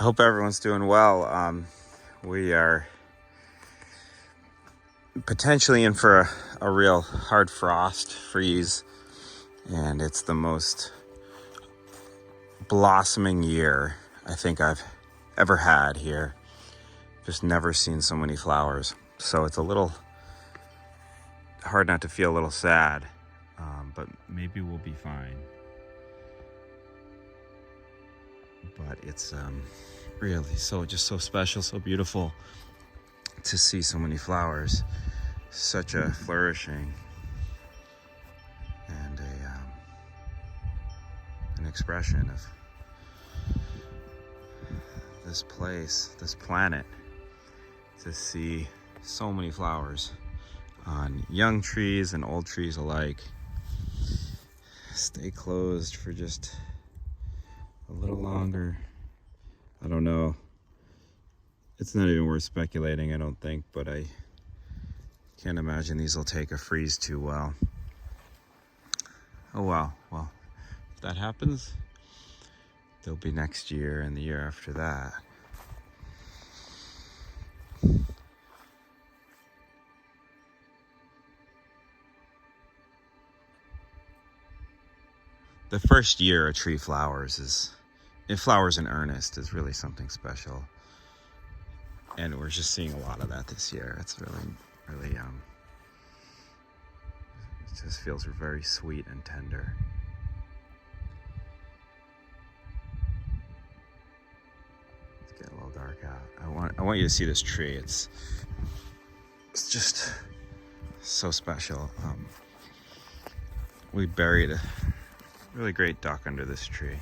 hope everyone's doing well. We are potentially in for a real hard frost freeze, and it's the most blossoming year I think I've ever had here. Just never seen so many flowers. So it's a little hard not to feel a little sad, but maybe we'll be fine. But it's really just so special, so beautiful to see so many flowers, such a flourishing and an expression of this place, this planet, to see so many flowers on young trees and old trees alike stay closed for just a little longer. I don't know. It's not even worth speculating, I don't think, but I can't imagine these will take a freeze too well. Oh well, if that happens, they'll be next year and the year after that. The first year a tree flowers in earnest is really something special. And we're just seeing a lot of that this year. It's really, it just feels very sweet and tender. It's getting a little dark out. I want you to see this tree. It's just so special. We buried a really great duck under this tree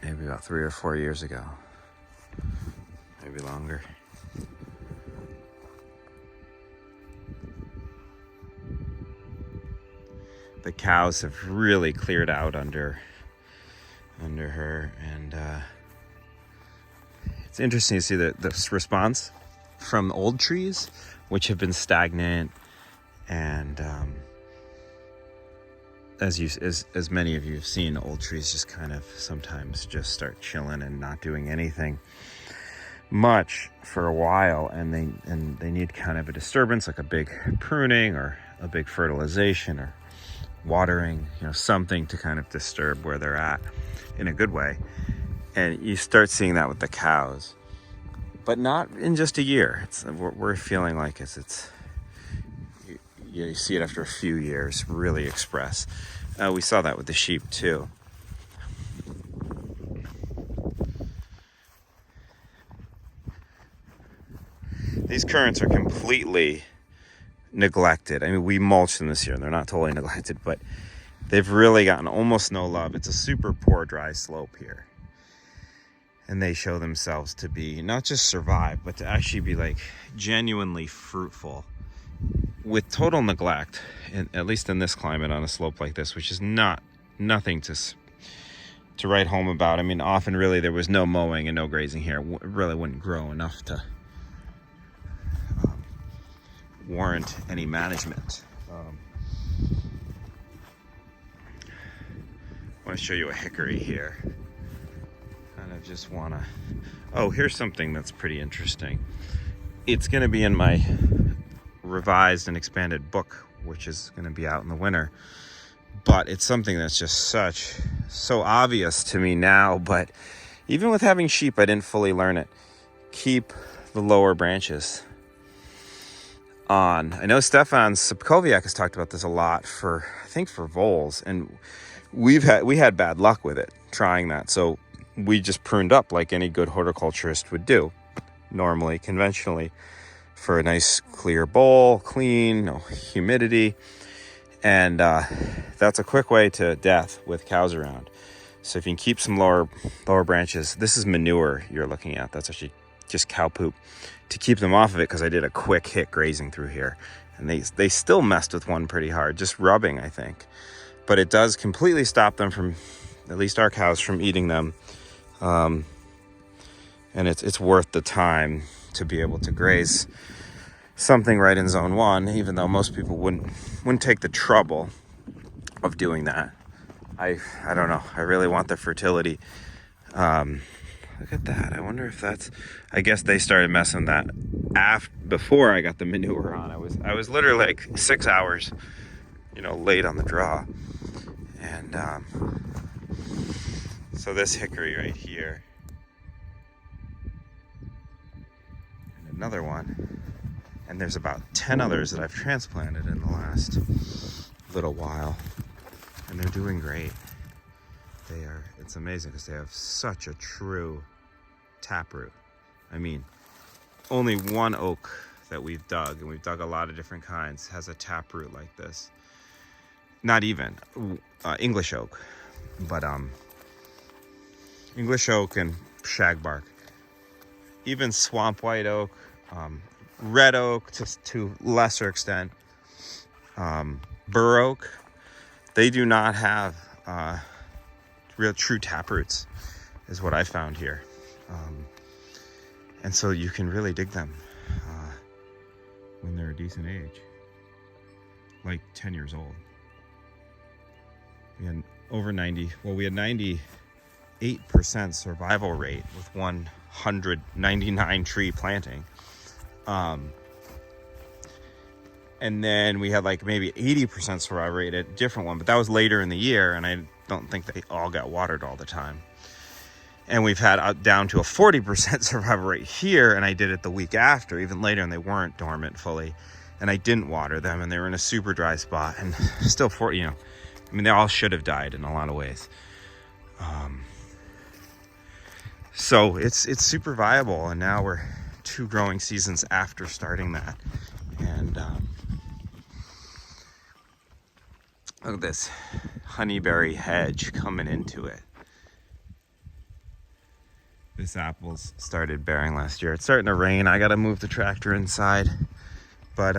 maybe about 3 or 4 years ago. Maybe longer. The cows have really cleared out under her, and it's interesting to see the response from old trees, which have been stagnant, and as many of you have seen, old trees just kind of sometimes just start chilling and not doing anything much for a while, and they need kind of a disturbance, like a big pruning or a big fertilization or watering, something to kind of disturb where they're at in a good way. And you start seeing that with the cows, but not in just a year. We're feeling like you see it after a few years really express. We saw that with the sheep too. These currants are completely neglected. I mean, we mulched them this year and they're not totally neglected, but they've really gotten almost no love. It's a super poor dry slope here. And they show themselves to be not just survive, but to actually be like genuinely fruitful with total neglect, at least in this climate on a slope like this, which is nothing to write home about. I mean, often really there was no mowing and no grazing here. It really wouldn't grow enough to warrant any management. I want to show you a hickory here. Kind of just want to... Oh, here's something that's pretty interesting. It's going to be in my revised and expanded book, which is going to be out in the winter. But it's something that's just so obvious to me now. But even with having sheep, I didn't fully learn it. Keep the lower branches on. I know Stefan Sipkowiak has talked about this a lot for voles, and we had bad luck with it trying that. So we just pruned up like any good horticulturist would do, normally, conventionally, for a nice clear bowl, clean, no humidity. And that's a quick way to death with cows around. So if you can keep some lower branches, this is manure you're looking at. That's actually just cow poop, to keep them off of it, because I did a quick hit grazing through here. And they still messed with one pretty hard, just rubbing, I think. But it does completely stop them from, at least our cows, from eating them. And it's worth the time to be able to graze something right in zone 1, even though most people wouldn't take the trouble of doing that. I don't know. I really want the fertility Look at that. I wonder if that's, I guess they started messing that before I got the manure on. I was literally like 6 hours, late on the draw. And so this hickory right here, and another one, and there's about 10 others that I've transplanted in the last little while, and they're doing great. It's amazing because they have such a true taproot. I mean, only one oak that we've dug, and we've dug a lot of different kinds, has a taproot like this. Not even English oak, but English oak and shagbark. Even swamp white oak, red oak to lesser extent, bur oak, they do not have real true taproots, is what I found here. And so you can really dig them when they're a decent age, like 10 years old. We had over 98% survival rate with 199 tree planting. And then we had like maybe 80% survival rate at a different one, but that was later in the year, and I don't think they all got watered all the time. And we've had down to a 40% survival rate here, and I did it the week after, even later, and they weren't dormant fully. And I didn't water them, and they were in a super dry spot, and still they all should have died in a lot of ways. So it's super viable, and now we're 2 growing seasons after starting that. And look at this honeyberry hedge coming into it. This apple's started bearing last year. It's starting to rain. I gotta move the tractor inside, but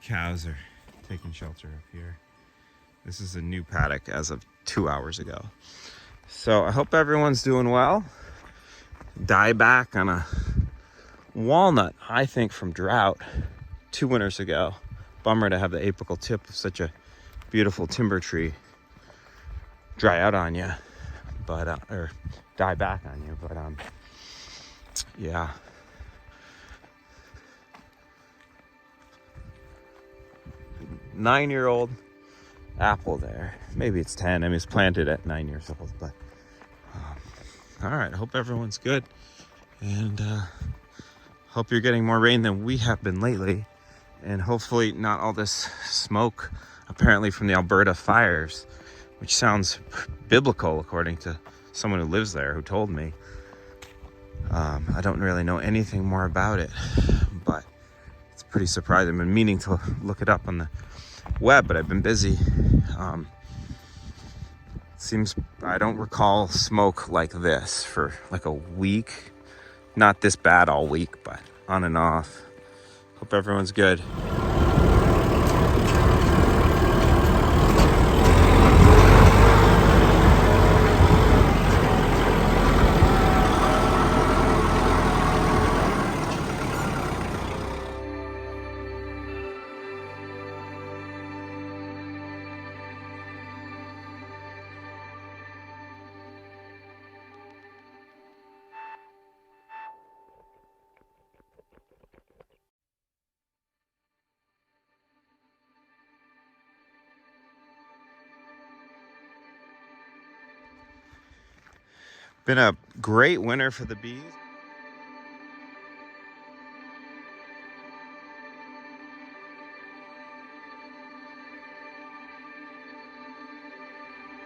cows are taking shelter up here. This is a new paddock as of 2 hours ago. So I hope everyone's doing well. Die back on a walnut, I think, from drought 2 winters ago. Bummer to have the apical tip of such a beautiful timber tree dry out on you, but or die back on you, but yeah. Nine-year-old apple there. Maybe it's 10. I mean, it's planted at 9 years old, but all right. I hope everyone's good, and hope you're getting more rain than we have been lately, and hopefully not all this smoke apparently from the Alberta fires, which sounds biblical according to someone who lives there who told me. I don't really know anything more about it, but it's pretty surprising. I've been meaning to look it up on the web, but I've been busy. Seems I don't recall smoke like this for like a week. Not this bad all week, but on and off. Hope everyone's good. Been a great winter for the bees.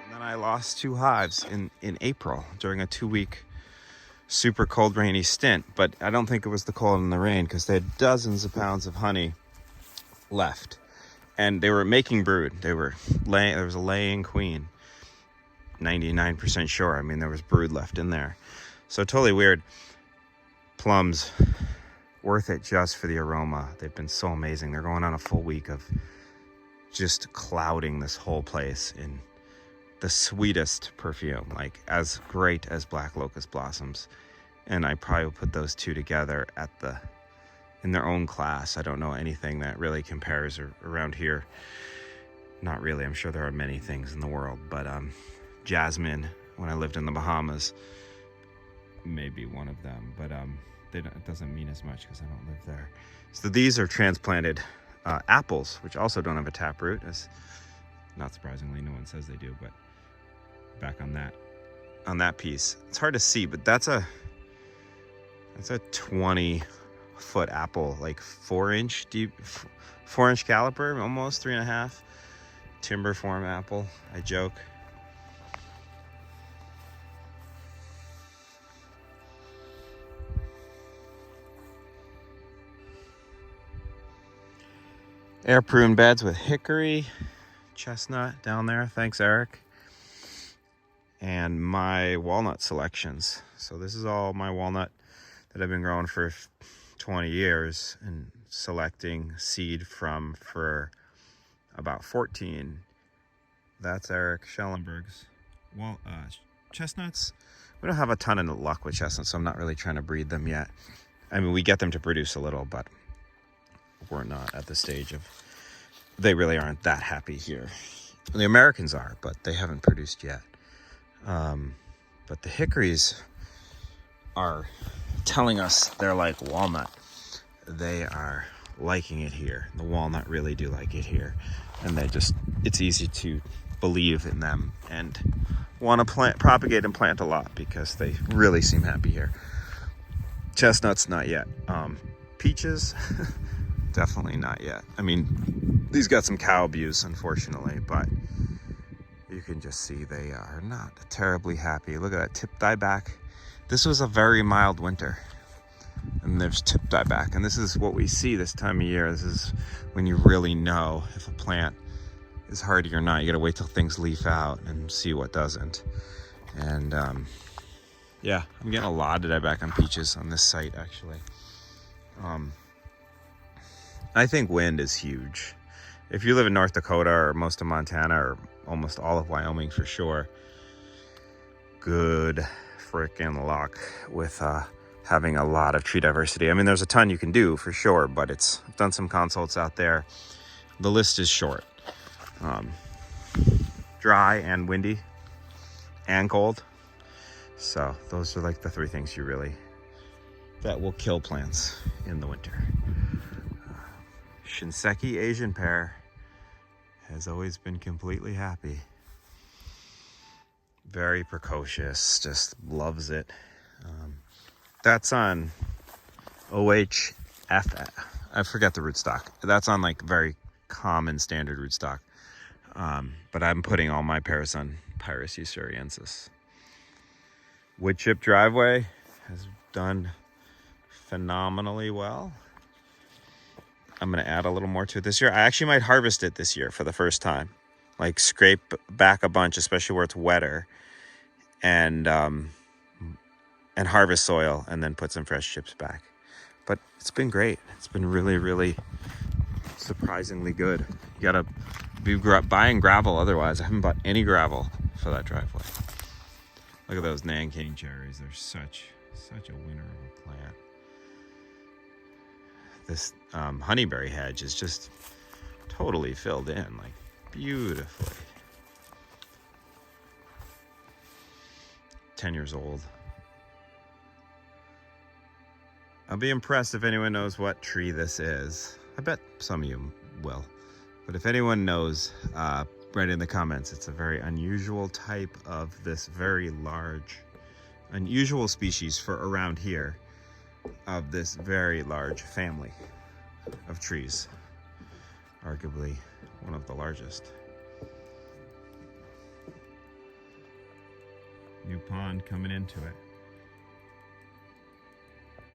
And then I lost 2 hives in April during a 2-week super cold rainy stint, but I don't think it was the cold and the rain, because they had dozens of pounds of honey left, and they were making brood. There was a laying queen. 99% sure. I mean, there was brood left in there. So totally weird. Plums, worth it just for the aroma. They've been so amazing. They're going on a full week of just clouding this whole place in the sweetest perfume, like as great as black locust blossoms. And I probably will put those two together in their own class. I don't know anything that really compares around here. Not really. I'm sure there are many things in the world, but jasmine when I lived in the Bahamas. Maybe one of them, but it doesn't mean as much because I don't live there. So these are transplanted apples, which also don't have a taproot, as not surprisingly no one says they do. But back on that piece, it's hard to see, but that's a 20-foot apple, like 4-inch deep, 4-inch caliper, almost 3.5. Timber form apple, I joke. Air prune beds with hickory, chestnut down there. Thanks, Eric. And my walnut selections. So this is all my walnut that I've been growing for 20 years and selecting seed from for about 14. That's Eric Schellenberg's chestnuts. We don't have a ton of luck with chestnuts, so I'm not really trying to breed them yet. I mean, we get them to produce a little, but we're not at the stage of, they really aren't that happy here. The Americans are, but they haven't produced yet. But the hickories are telling us they're like walnut. They are liking it here. The walnut really do like it here. And it's easy to believe in them and want to propagate and plant a lot because they really seem happy here. Chestnuts, not yet. Peaches, definitely not yet. I mean, these got some cow abuse, unfortunately, but you can just see they are not terribly happy. Look at that tip dieback. This was a very mild winter, and there's tip dieback, and this is what we see this time of year. This is when you really know if a plant is hardy or not. You gotta wait till things leaf out and see what doesn't. And yeah, I'm getting a lot of dieback on peaches on this site, actually. I think wind is huge. If you live in North Dakota or most of Montana or almost all of Wyoming for sure, good frickin' luck with having a lot of tree diversity. I mean, there's a ton you can do for sure, but I've done some consults out there. The list is short. Dry and windy and cold. So those are like the three things that will kill plants in the winter. Shinseki Asian pear has always been completely happy. Very precocious, just loves it. That's on OHF. I forget the rootstock. That's on like very common standard rootstock. But I'm putting all my pears on Pyrus usuriensis. Wood chip driveway has done phenomenally well. I'm going to add a little more to it this year. I actually might harvest it this year for the first time. Like scrape back a bunch, especially where it's wetter, and harvest soil and then put some fresh chips back. But it's been great. It's been really, really surprisingly good. You got to be buying gravel otherwise. I haven't bought any gravel for that driveway. Look at those Nanking cherries. They're such a winner of a plant. This honeyberry hedge is just totally filled in, like beautifully. 10 years old. I'll be impressed if anyone knows what tree this is. I bet some of you will. But if anyone knows, write in the comments. It's a very unusual type of this very large, unusual species for around here, of this very large family of trees. Arguably one of the largest. New pond coming into it.